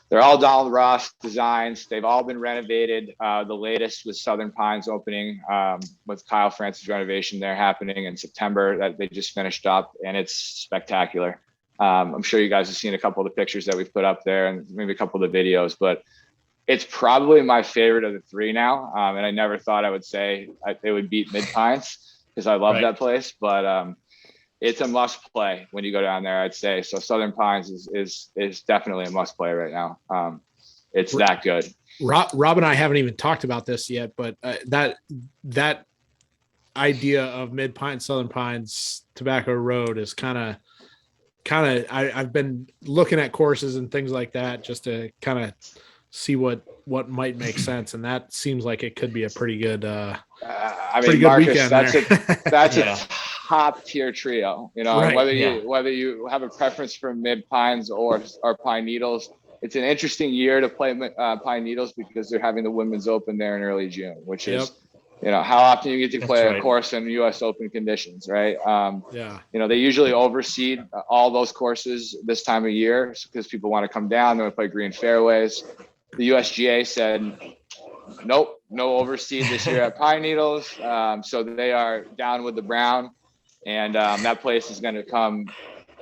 They're all Donald Ross designs. They've all been renovated. The latest was Southern Pines opening with Kyle Francis renovation there happening in September that they just finished up, and it's spectacular. I'm sure you guys have seen a couple of the pictures that we've put up there and maybe a couple of the videos, but it's probably my favorite of the 3 now. And I never thought I would say it would beat Mid Pines because I love that place, but it's a must play when you go down there, I'd say. So Southern Pines is definitely a must play right now. It's that good. Rob and I haven't even talked about this yet, but that idea of Mid Pines, Southern Pines, Tobacco Road is kind of I've been looking at courses and things like that just to kind of see what might make sense, and that seems like it could be a pretty good pretty good Marcus, weekend that's a top tier trio, whether you have a preference for Mid Pines or Pine Needles. It's an interesting year to play Pine Needles because they're having the Women's Open there in early June, which is how often you get to play a course in US Open conditions, right? They usually overseed all those courses this time of year because people want to come down, they want to play green fairways. The USGA said, nope, no overseed this year at Pine Needles. So they are down with the brown, and that place is going to come.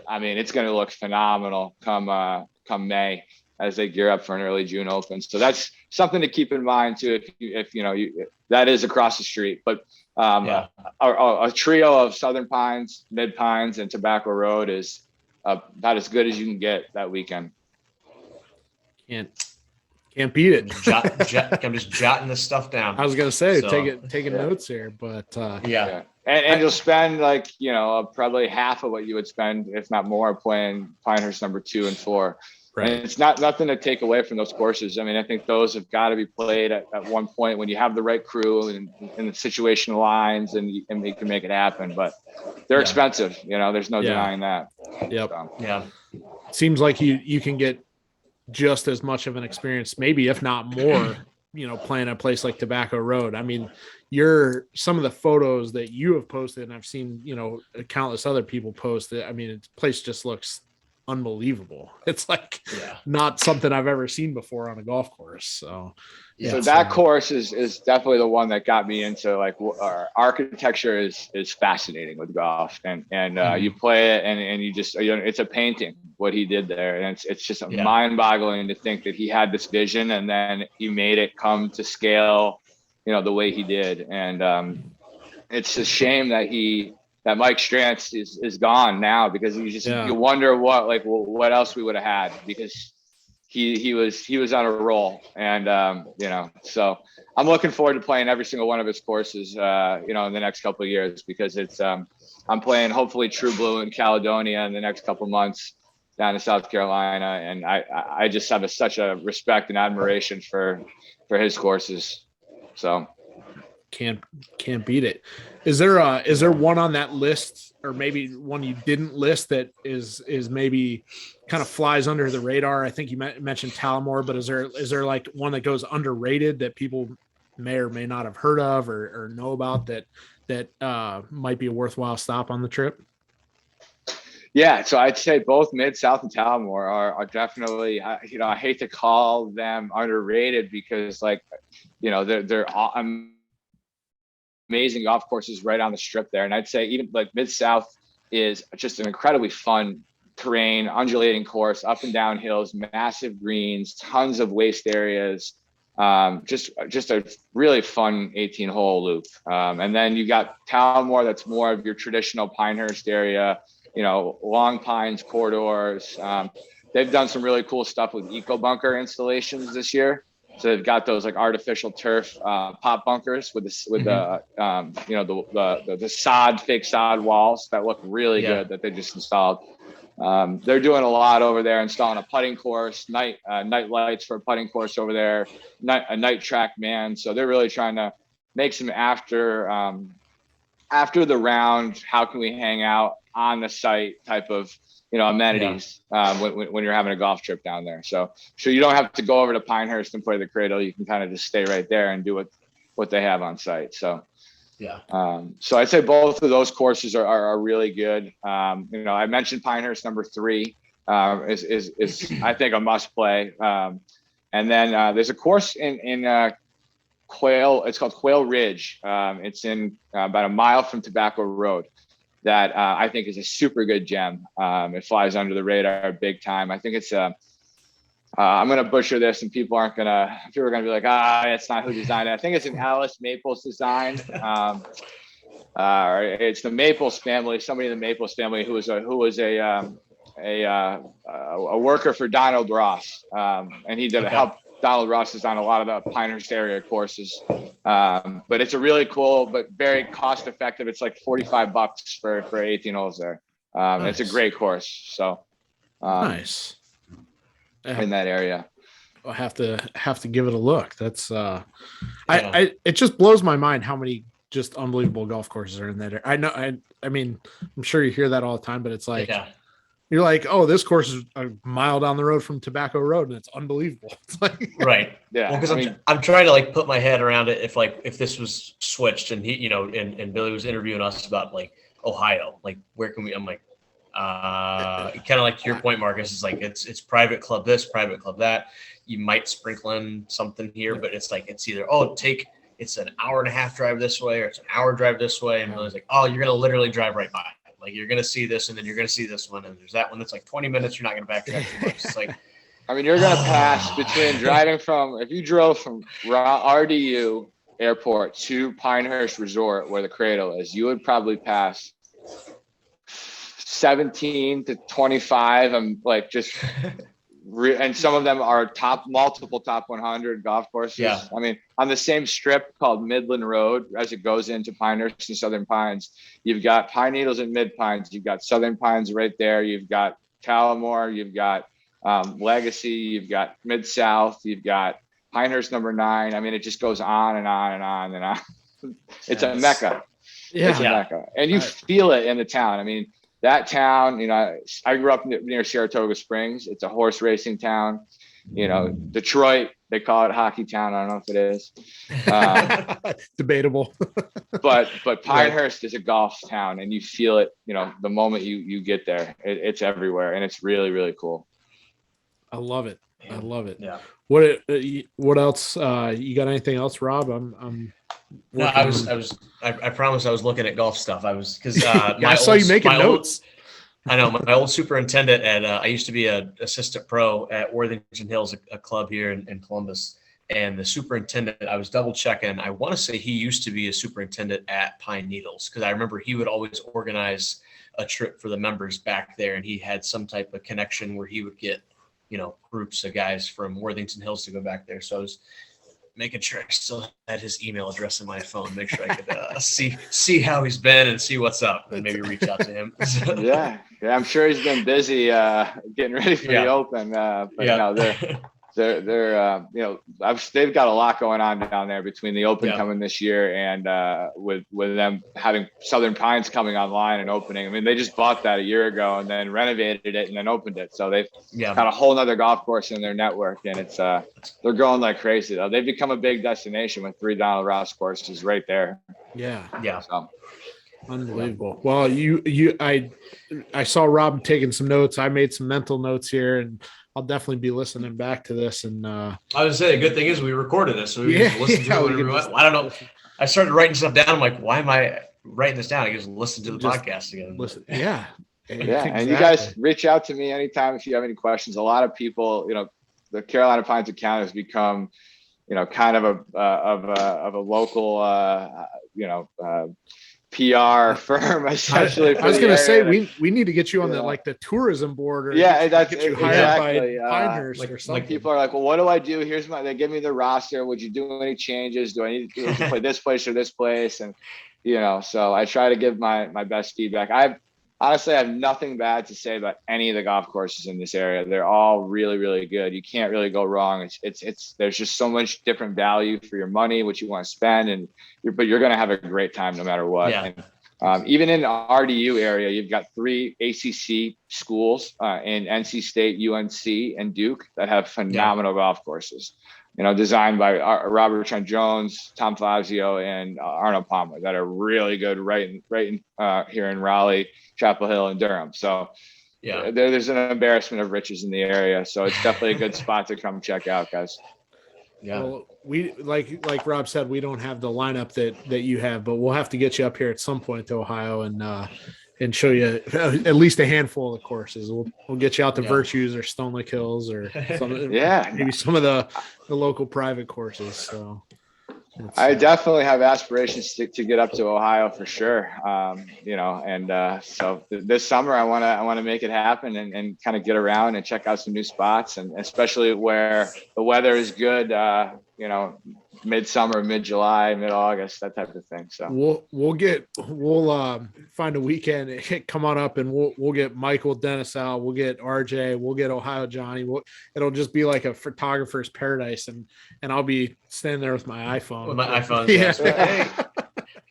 I mean, it's going to look phenomenal come May as they gear up for an early June open. So that's something to keep in mind too. If that is across the street, but a trio of Southern Pines, Mid Pines, and Tobacco Road is about as good as you can get that weekend. Can't beat it. I'm just jotting this stuff down. I was gonna say, taking notes here, but yeah. And you'll spend like probably half of what you would spend, if not more, playing Pinehurst number 2 and 4. Right. And it's nothing to take away from those courses. I mean, I think those have got to be played at one point when you have the right crew and the situation aligns and you can make it happen. But they're expensive. There's no denying that. Yep. So. Yeah. Seems like you can get just as much of an experience, maybe if not more, playing a place like Tobacco Road. I mean, some of the photos that you have posted, and I've seen, countless other people post it. I mean, the place just looks unbelievable. It's like not something I've ever seen before on a golf course. So that course is definitely the one that got me into like our architecture is fascinating with golf, and you play it and you just it's a painting what he did there, and it's just mind-boggling to think that he had this vision and then he made it come to scale the way he did. And it's a shame that Mike Strantz is gone now, because you wonder what else we would have had, because he was on a roll. And so I'm looking forward to playing every single one of his courses in the next couple of years, because it's I'm playing hopefully True Blue in Caledonia in the next couple of months down in South Carolina, and I just have such a respect and admiration for his courses. So can't beat it. Is there one on that list, or maybe one you didn't list, that is maybe kind of flies under the radar? I think you mentioned Tallamore, but is there like one that goes underrated that people may or may not have heard of or know about that might be a worthwhile stop on the trip? Yeah, so I'd say both Mid, South, and Tallamore are definitely, I hate to call them underrated, because they're amazing golf courses right on the strip there. And I'd say even like Mid South is just an incredibly fun terrain, undulating course, up and down hills, massive greens, tons of waste areas, just a really fun 18-hole loop. And then you got Tallamore, that's more of your traditional Pinehurst area, long pines corridors. They've done some really cool stuff with eco bunker installations this year. So they've got those like artificial turf pop bunkers with the fake sod walls that look really good that they just installed. They're doing a lot over there, installing a putting course, night lights for a putting course over there, a night track man. So they're really trying to make some after the round, how can we hang out on the site type of amenities when you're having a golf trip down there. So you don't have to go over to Pinehurst and play the Cradle. You can kind of just stay right there and do what they have on site. So so I'd say both of those courses are really good. I mentioned Pinehurst number 3 is I think a must play. And then there's a course in Quail. It's called Quail Ridge. It's in about a mile from Tobacco Road. That I think is a super good gem. It flies under the radar big time. I think it's I'm going to butcher this, and people are going to be like, it's not who designed it. I think it's an Alice Maples design. It's the Maples family, somebody in the Maples family who was a worker for Donald Ross. And he did help Donald Ross design a lot of the Pinehurst area courses. But it's a really cool, but very cost effective. It's like $45 for 18 holes there. Nice. It's a great course. So nice. In that area. I'll have to give it a look. That's it just blows my mind how many just unbelievable golf courses are in that area. I know. I mean, I'm sure you hear that all the time, but it's like, you're like, oh, this course is a mile down the road from Tobacco Road, and it's unbelievable. It's like, right. Yeah. Well, because I'm trying to like put my head around it. If this was switched and he, and Billy was interviewing us about like Ohio, like where can we, I'm like, Kind of like to your point, Marcus, is like it's private club this, private club that. You might sprinkle in something here, but it's like it's either it's an hour and a half drive this way or it's an hour drive this way, and it's like, oh, you're gonna literally drive right by. Like you're gonna see this, and then you're gonna see this one, and there's that one that's like 20 minutes. You're not gonna backtrack too much. It's like, I mean, you're gonna pass between driving from if you drove from RDU Airport to Pinehurst Resort, where the Cradle is, you would probably pass 17 to 25. I'm like just. And some of them are multiple top 100 golf courses. Yeah. I mean, on the same strip called Midland Road, as it goes into Pinehurst and Southern Pines, you've got Pine Needles and Mid Pines. You've got Southern Pines right there. You've got Tallamore. You've got Legacy. You've got Mid South. You've got Pinehurst number 9. I mean, it just goes on and on and on and on. It's a mecca. Yeah. It's a mecca. And you feel it in the town. I mean, that town, I grew up near Saratoga Springs. It's a horse racing town. Detroit, they call it hockey town. I don't know if it is. Debatable. but Pinehurst is a golf town, and you feel it, the moment you get there. It's everywhere, and it's really, really cool. I love it. I love it. Yeah. What else? You got anything else, Rob? No, I promise I was looking at golf stuff. I was because I saw you making notes. I know my old superintendent at I used to be an assistant pro at Worthington Hills, a club here in Columbus, and the superintendent, I was double checking. I want to say he used to be a superintendent at Pine Needles, because I remember he would always organize a trip for the members back there, and he had some type of connection where he would get groups of guys from Worthington Hills to go back there. So I was making sure I still had his email address in my phone, make sure I could see how he's been and see what's up, and maybe reach out to him. Yeah, I'm sure he's been busy getting ready for the Open. They're they've got a lot going on down there between the Open coming this year and with them having Southern Pines coming online and opening. I mean, they just bought that a year ago and then renovated it and then opened it. So they've got a whole nother golf course in their network, and it's they're going like crazy though. They've become a big destination with 3 Donald Ross courses right there. Yeah. So. Unbelievable. Well, I saw Rob taking some notes. I made some mental notes here, and I'll definitely be listening back to this. And I was saying, the good thing is we recorded this, so we can listen to it whenever we want. I don't know. I started writing stuff down. I'm like, why am I writing this down? I just listen to the podcast again. Listen. Yeah. Exactly. And you guys reach out to me anytime if you have any questions. A lot of people, the Carolina Pines account has become, kind of a local, PR firm, essentially. I was going to say we need to get you on the tourism board, or that's get you exactly. hired by Pinehurst or something. Like people are like, well, what do I do? They give me the roster. Would you do any changes? Do I need to play this place or this place? And so I try to give my best feedback. I have nothing bad to say about any of the golf courses in this area. They're all really, really good. You can't really go wrong. It's there's just so much different value for your money, what you want to spend, but you're going to have a great time no matter what. Yeah. And, even in the RDU area, you've got 3 ACC schools in NC State, UNC, and Duke that have phenomenal golf courses. Designed by Robert Trent Jones, Tom Fazio, and Arnold Palmer, that are really good right in here in Raleigh, Chapel Hill, and Durham. So there's an embarrassment of riches in the area. So it's definitely a good spot to come check out, guys. Yeah. Well, we like Rob said, we don't have the lineup that you have, but we'll have to get you up here at some point to Ohio and show you at least a handful of the courses. We'll get you out to Virtues or Stone Lake Hills or maybe some of the local private courses. So I definitely have aspirations to get up to Ohio for sure. So this summer I want to make it happen and kind of get around and check out some new spots, and especially where the weather is good, midsummer, mid-July, mid-August, that type of thing. So we'll find a weekend, come on up, and we'll get Michael Dennis out, we'll get RJ, we'll get Ohio Johnny. It'll just be like a photographer's paradise, and I'll be standing there with my iPhone. With my iPhone, hey,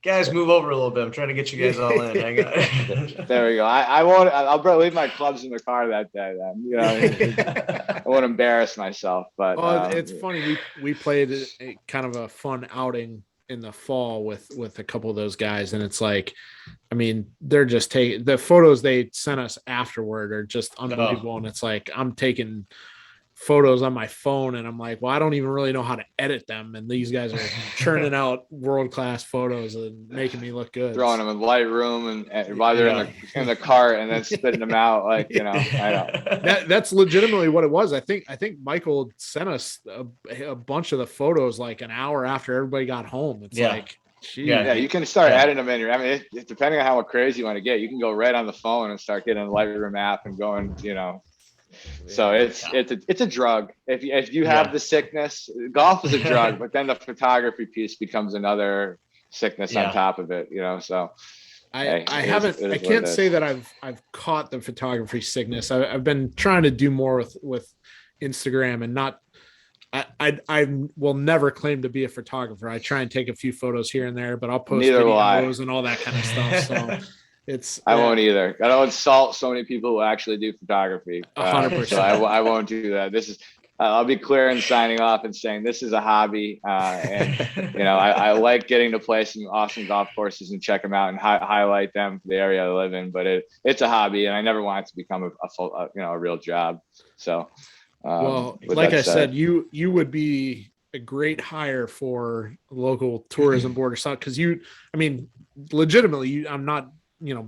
guys, move over a little bit. I'm trying to get you guys all in. Hang on. There we go. I'll probably leave my clubs in the car that day. Then I won't embarrass myself. But it's funny. We played a kind of a fun outing in the fall with a couple of those guys, and it's like, I mean, they're just taking the photos they sent us afterward are just unbelievable. And it's like, I'm taking photos on my phone and I'm like, well, I don't even really know how to edit them. And these guys are churning out world-class photos and making me look good. Throwing them in Lightroom and while they're in the cart and then spitting them out. Like, you know, I don't. That's legitimately what it was. I think Michael sent us a bunch of the photos like an hour after everybody got home. It's like, geez. Yeah, you can start editing them in. I mean, depending on how crazy you want to get, you can go right on the phone and start getting a Lightroom app and going, you know. So it's a drug. If you have the sickness, golf is a drug, but then the photography piece becomes another sickness on top of it, you know. So I can't say that I've caught the photography sickness. I've been trying to do more with Instagram and not. I will never claim to be a photographer. I try and take a few photos here and there, but I'll post videos and all that kind of stuff. So I won't either. I don't insult so many people who actually do photography. 100%. So I won't do that. This is. I'll be clear in signing off and saying this is a hobby, and you know I like getting to play some awesome golf courses and check them out and highlight them for the area I live in. But it's a hobby, and I never want it to become a real job. So. Well, like I said, you would be a great hire for local tourism board or something, because I mean, legitimately, I'm not,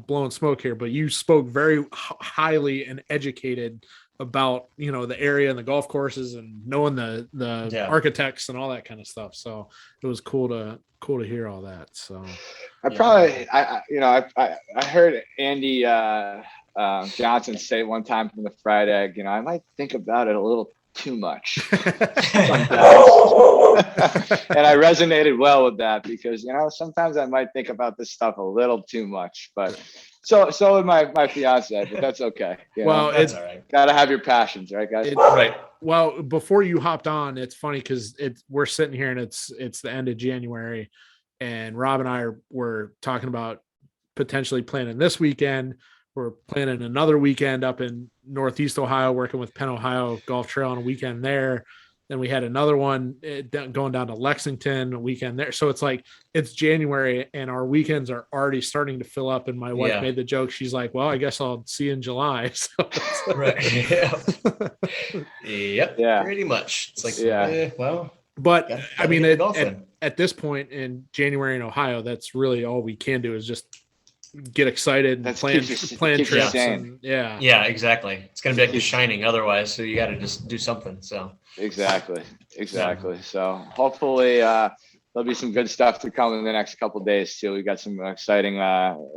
blowing smoke here, but you spoke very highly and educated about, the area and the golf courses and knowing the architects and all that kind of stuff. So it was cool to hear all that. So I heard Andy Johnson say one time from the Fried Egg, I might think about it a little too much sometimes. And I resonated well with that because, sometimes I might think about this stuff a little too much, but so would my fiance, but that's okay. Well, that's all right. Got to have your passions, right, guys? Right. Well, before you hopped on, it's funny because we're sitting here and it's the end of January, and Rob and I were talking about potentially planning this weekend. We're planning another weekend up in Northeast Ohio, working with Penn Ohio Golf Trail on a weekend there. Then we had another one going down to Lexington, a weekend there. So it's like, it's January and our weekends are already starting to fill up. And my wife made the joke. She's like, well, I guess I'll see you in July. So right. Yep. Yeah. Pretty much. It's like, but I mean, at this point in January in Ohio, that's really all we can do is just get excited and plan trips. Yeah, exactly. It's going to be like The Shining otherwise. So you got to just do something. So exactly. So hopefully there'll be some good stuff to come in the next couple of days too. We got some exciting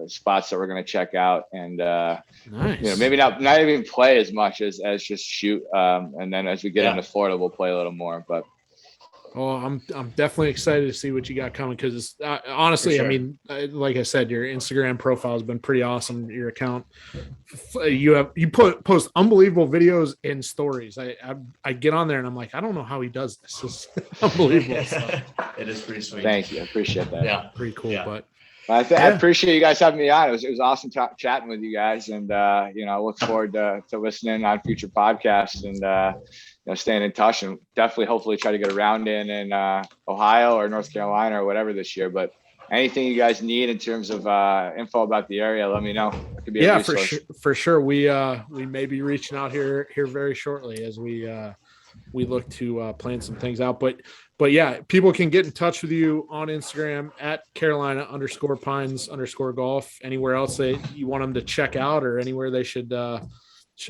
spots that we're going to check out and nice. Maybe not even play as much as just shoot. And then as we get into Florida, we'll play a little more, but oh, I'm definitely excited to see what you got coming because honestly, sure. I mean, like I said, your Instagram profile has been pretty awesome. Your account, you post unbelievable videos and stories. I get on there and I'm like, I don't know how he does this. It's unbelievable. It is pretty sweet. Thank you, I appreciate that. Yeah, pretty cool. Yeah. But I appreciate you guys having me on. It was awesome chatting with you guys, and I look forward to listening on future podcasts and. Staying in touch and definitely hopefully try to get a round in Ohio or North Carolina or whatever this year. But anything you guys need in terms of info about the area, let me know. It could be a resource. For sure. We may be reaching out here very shortly as we look to plan some things out. But yeah, people can get in touch with you on Instagram at Carolina_Pines_golf. Anywhere else that you want them to check out or anywhere they should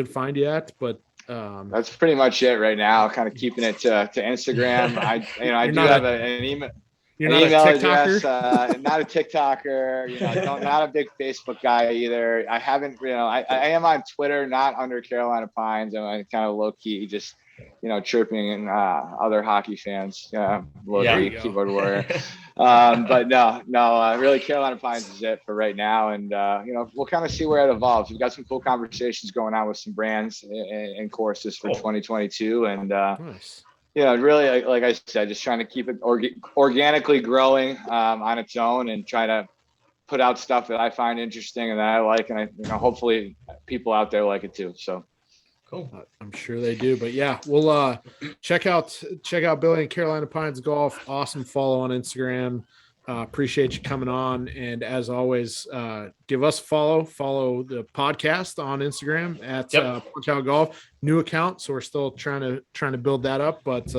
find you at. But that's pretty much it right now. Kind of keeping it to Instagram. I do have an email. You're not email a TikToker? Address, not a TikToker. Not a big Facebook guy either. I haven't. I am on Twitter, not under Carolina Pines. I'm kind of low key, just chirping and other hockey fans. Low key keyboard warrior. But no, really Carolina Pines is it for right now. And, we'll kind of see where it evolves. We've got some cool conversations going on with some brands and courses for 2022. And, nice. Really, like I said, just trying to keep it organically growing on its own and try to put out stuff that I find interesting and that I like. And hopefully people out there like it too. So. Cool. I'm sure they do. But yeah, we'll check out Billy and Carolina Pines Golf. Awesome follow on Instagram. Appreciate you coming on. And as always, give us a follow the podcast on Instagram at Punch Out Golf. New account, so we're still trying to build that up. But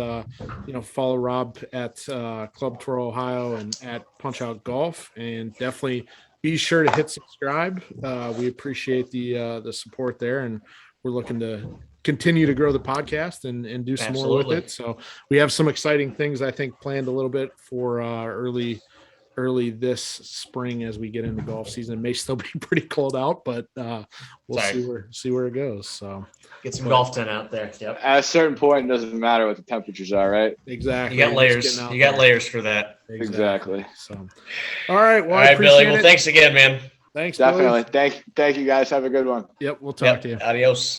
follow Rob at Club Tour Ohio and at Punch Out Golf, and definitely be sure to hit subscribe. We appreciate the support there, and we're looking to continue to grow the podcast and do some more with it. So we have some exciting things, I think, planned a little bit for early this spring as we get into golf season. It may still be pretty cold out, but we'll see where it goes. So get some golf done out there. Yep. At a certain point, it doesn't matter what the temperatures are, right? Exactly. You got layers. You got layers for that. Exactly. So, all right. Well, all right, Billy. Well, thanks again, man. Thanks. Definitely. Billy. Thank you guys. Have a good one. Yep. We'll talk to you. Adios.